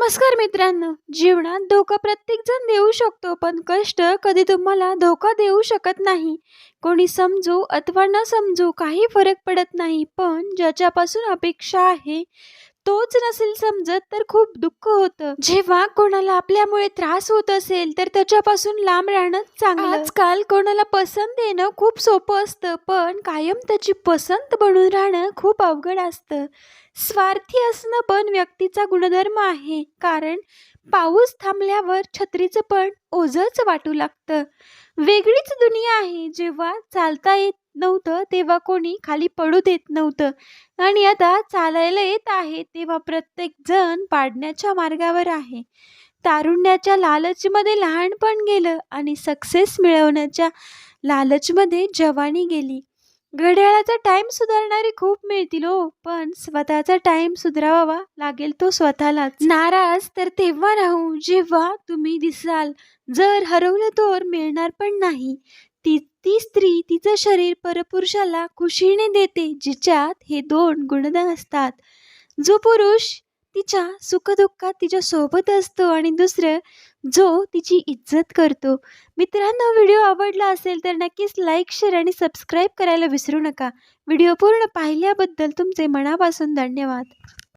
नमस्कार मित्रांनो, जीवनात धोका प्रत्येकजण देऊ शकतो, पण कष्ट कधी तुम्हाला धोका देऊ शकत नाही. कोणी समजू अथवा न समजू काही फरक पडत नाही, पण ज्याच्यापासून अपेक्षा आहे तोच नसेल समजत तर खूप दुःख होतं. जेव्हा कोणाला आपल्यामुळे त्रास होत असेल तर त्याच्यापासून लांब राहणं चांगलं. आजकाल कोणाला पसंत येणं खूप सोपं असतं, पण कायम त्याची पसंत बनून राहणं खूप अवघड असतं. स्वार्थी असणं पण व्यक्तीचा गुणधर्म आहे, कारण पाऊस थांबल्यावर छत्रीचं पण ओझंच वाटू लागतं. वेगळीच दुनिया आहे. जेव्हा चालता येत नव्हतं तेव्हा कोणी खाली पडू देत नव्हतं, आणि आता चालायला येत आहे तेव्हा प्रत्येक जण पाडण्याच्या मार्गावर आहे. तारुण्याच्या लालचमध्ये लहानपण गेलं आणि सक्सेस मिळवण्याच्या लालचमध्ये जवानी गेली. घड्याळाचा टाइम सुधारणारे खूप मिळतील हो, पण स्वतःचा टाइम सुधारावा लागेल तो स्वतःलाच. नाराज तर तेव्हा राहू जेव्हा तुम्ही दिसाल. जर हरवलं तर मिळणार पण नाही. ती स्त्री तिचं शरीर परपुरुषाला खुशीने देते जिच्यात हे दोन गुणधर्म असतात. जो पुरुष तिच्या सुखदुःखात तिच्या सोबत असतो, आणि दुसरं जो तिची इज्जत करतो. मित्रांनो, व्हिडिओ आवडला असेल तर नक्कीच लाईक, शेअर आणि सबस्क्राईब करायला विसरू नका. व्हिडिओ पूर्ण पाहिल्याबद्दल तुमचे मनापासून धन्यवाद.